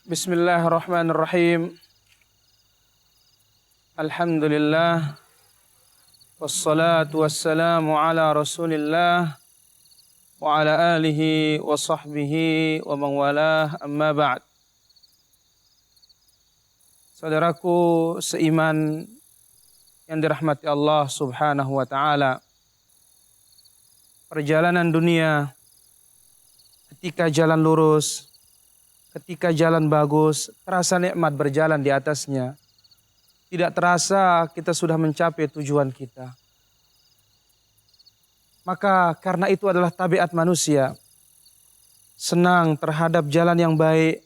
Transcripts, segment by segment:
Bismillahirrahmanirrahim. Alhamdulillah. Wassalatu wassalamu ala Rasulillah wa ala alihi wa sahbihi wa man walah, amma ba'd. Saudaraku seiman yang dirahmati Allah Subhanahu wa taala. Perjalanan dunia, ketika jalan lurus, ketika jalan bagus, terasa nikmat berjalan di atasnya. Tidak terasa kita sudah mencapai tujuan kita. Maka karena itu adalah tabiat manusia. Senang terhadap jalan yang baik,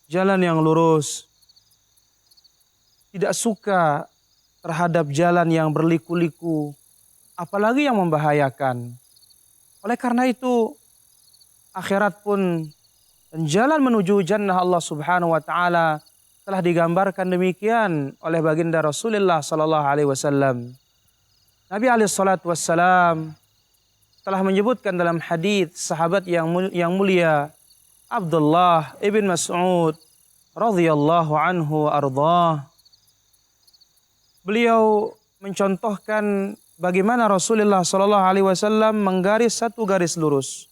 jalan yang lurus. Tidak suka terhadap jalan yang berliku-liku, apalagi yang membahayakan. Oleh karena itu, akhirat pun dan jalan menuju jannah Allah Subhanahu wa taala telah digambarkan demikian oleh baginda Rasulullah sallallahu alaihi wasallam. Nabi alaihi salatu wassalam telah menyebutkan dalam hadis sahabat yang mulia Abdullah ibn Mas'ud radhiyallahu anhu ardhah. Beliau mencontohkan bagaimana Rasulullah sallallahu alaihi wasallam menggaris satu garis lurus.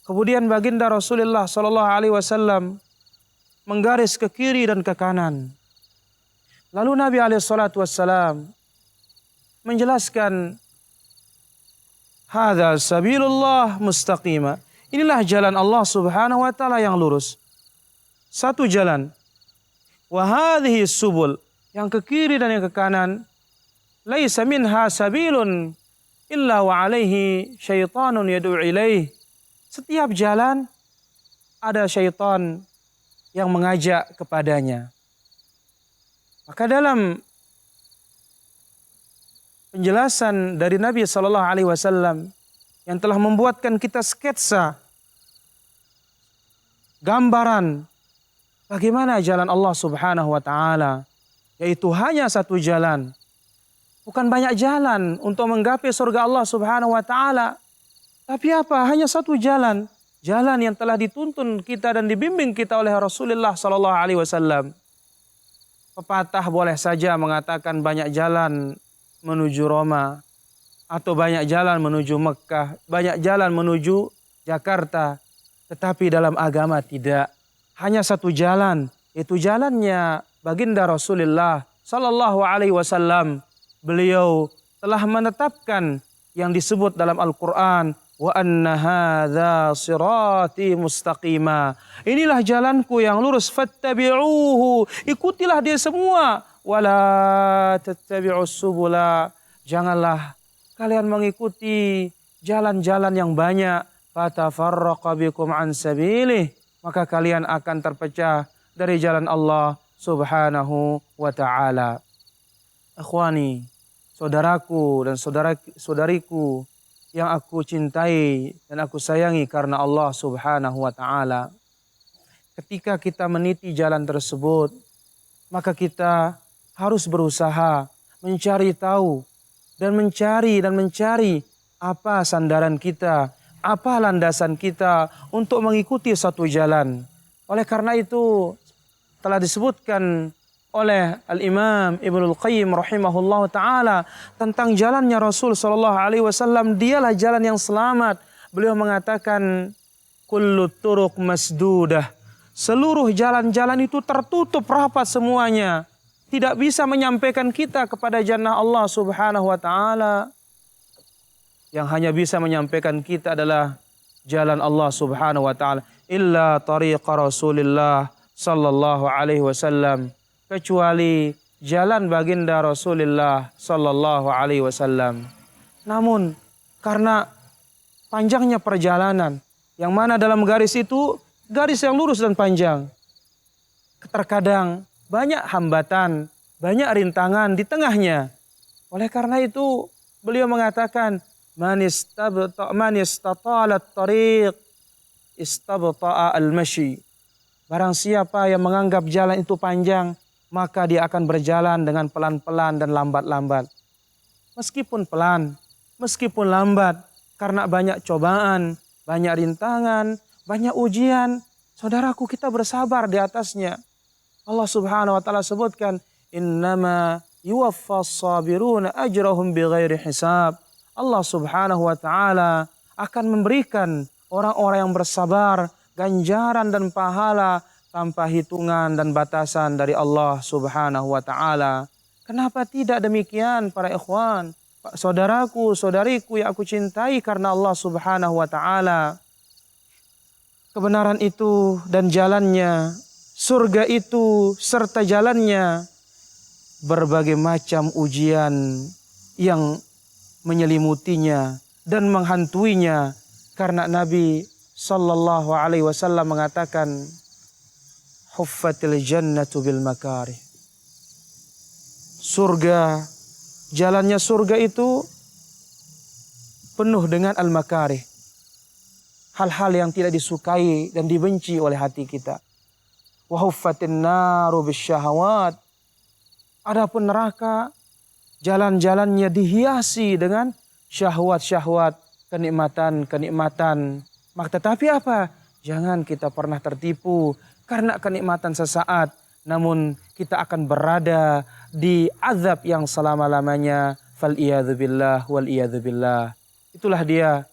Kemudian baginda Rasulullah sallallahu alaihi wasallam menggaris ke kiri dan ke kanan. Lalu Nabi alaihi salatu wassalam menjelaskan, hadza sabilullah mustaqima. Inilah jalan Allah Subhanahu wa taala yang lurus. Satu jalan. Wa hadhihi subul, yang ke kiri dan yang ke kanan, laisa minha sabilun illa wa alaihi syaitanun yad'u ilaih. Setiap jalan ada syaitan yang mengajak kepadanya. Maka dalam penjelasan dari Nabi sallallahu alaihi wasallam yang telah membuatkan kita sketsa gambaran bagaimana jalan Allah Subhanahu wa taala, yaitu hanya satu jalan. Bukan banyak jalan untuk menggapai surga Allah Subhanahu wa taala. Tapi apa? Hanya satu jalan. Jalan yang telah dituntun kita dan dibimbing kita oleh Rasulullah sallallahu alaihi wasallam. Pepatah boleh saja mengatakan banyak jalan menuju Roma, atau banyak jalan menuju Mekah, banyak jalan menuju Jakarta. Tetapi dalam agama tidak. Hanya satu jalan, yaitu jalannya baginda Rasulullah sallallahu alaihi wasallam. Beliau telah menetapkan yang disebut dalam Al-Quran, wa anna hadza sirati mustaqima. Inilah jalanku yang lurus, fattabi'uhu, ikutilah dia semua, wala tattabi'us subula, janganlah kalian mengikuti jalan-jalan yang banyak, fatafarraqa bikum an sabilih, maka kalian akan terpecah dari jalan Allah Subhanahu wa taala. Ikhwani, saudaraku dan saudariku yang aku cintai dan aku sayangi karena Allah Subhanahu wa taala. Ketika kita meniti jalan tersebut, maka kita harus berusaha mencari tahu dan mencari apa sandaran kita, apa landasan kita untuk mengikuti satu jalan. Oleh karena itu telah disebutkan oleh Al-Imam Ibnul Qayyim rahimahullah ta'ala tentang jalannya Rasul sallallahu alaihi wasallam, dialah jalan yang selamat. Beliau mengatakan, kullu turuq masdudah, seluruh jalan-jalan itu tertutup rapat semuanya, tidak bisa menyampaikan kita kepada jannah Allah Subhanahu wa taala. Yang hanya bisa menyampaikan kita adalah jalan Allah Subhanahu wa taala, illa tariqa Rasulillah sallallahu alaihi wasallam, kecuali jalan baginda Rasulullah sallallahu alaihi wasallam. Namun karena panjangnya perjalanan, yang mana dalam garis itu garis yang lurus dan panjang, terkadang banyak hambatan, banyak rintangan di tengahnya. Oleh karena itu beliau mengatakan, man istata'ala at-tariq istabta'a al-mashi. Barang siapa yang menganggap jalan itu panjang, maka dia akan berjalan dengan pelan-pelan dan lambat-lambat. Meskipun pelan, meskipun lambat, karena banyak cobaan, banyak rintangan, banyak ujian, Saudaraku, kita bersabar di atasnya. Allah Subhanahu wa taala sebutkan, innama yuwaffas sabiruna ajrahum bighairi hisab. Allah Subhanahu wa taala akan memberikan orang-orang yang bersabar ganjaran dan pahala tanpa hitungan dan batasan dari Allah Subhanahu wa taala. Kenapa tidak demikian para ikhwan? Saudaraku, saudariku yang aku cintai karena Allah Subhanahu wa taala. Kebenaran itu dan jalannya, surga itu serta jalannya, berbagai macam ujian yang menyelimutinya dan menghantuinya, karena Nabi sallallahu alaihi wasallam mengatakan, huffatil jannatu bil makarih. Surga, jalannya surga itu penuh dengan al-makarih. Hal-hal yang tidak disukai dan dibenci oleh hati kita. Wa huffatin naru bisyahawat. Adapun neraka, jalan-jalannya dihiasi dengan syahwat-syahwat, kenikmatan-kenikmatan. Maka tetapi apa? Jangan kita pernah tertipu karena kenikmatan sesaat, namun kita akan berada di azab yang selama-lamanya. Fal-iyadzubillah wal-iyadzubillah. Itulah dia.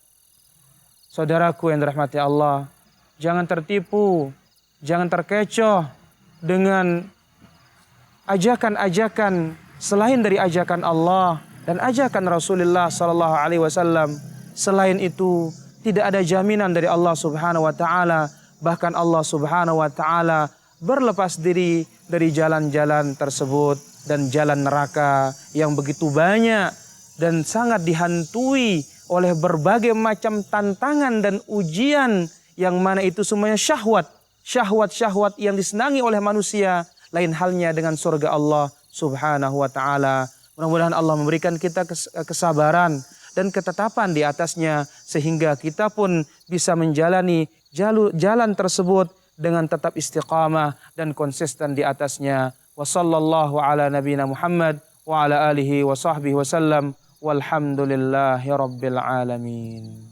Saudaraku yang dirahmati Allah, jangan tertipu, jangan terkecoh dengan ajakan-ajakan selain dari ajakan Allah dan ajakan Rasulullah sallallahu alaihi wasallam. Selain itu, tidak ada jaminan dari Allah Subhanahu wa taala, bahkan Allah Subhanahu wa taala berlepas diri dari jalan-jalan tersebut dan jalan neraka yang begitu banyak dan sangat dihantui oleh berbagai macam tantangan dan ujian yang mana itu semuanya syahwat. Syahwat-syahwat yang disenangi oleh manusia. Lain halnya dengan surga Allah Subhanahu wa ta'ala. Mudah-mudahan Allah memberikan kita kesabaran dan ketetapan di atasnya, sehingga kita pun bisa menjalani jalan tersebut dengan tetap istiqamah dan konsisten di atasnya. Wa sallallahu ala nabiyina Muhammad wa ala alihi wa sahbihi wa sallam. Walhamdulillahi rabbil alamin.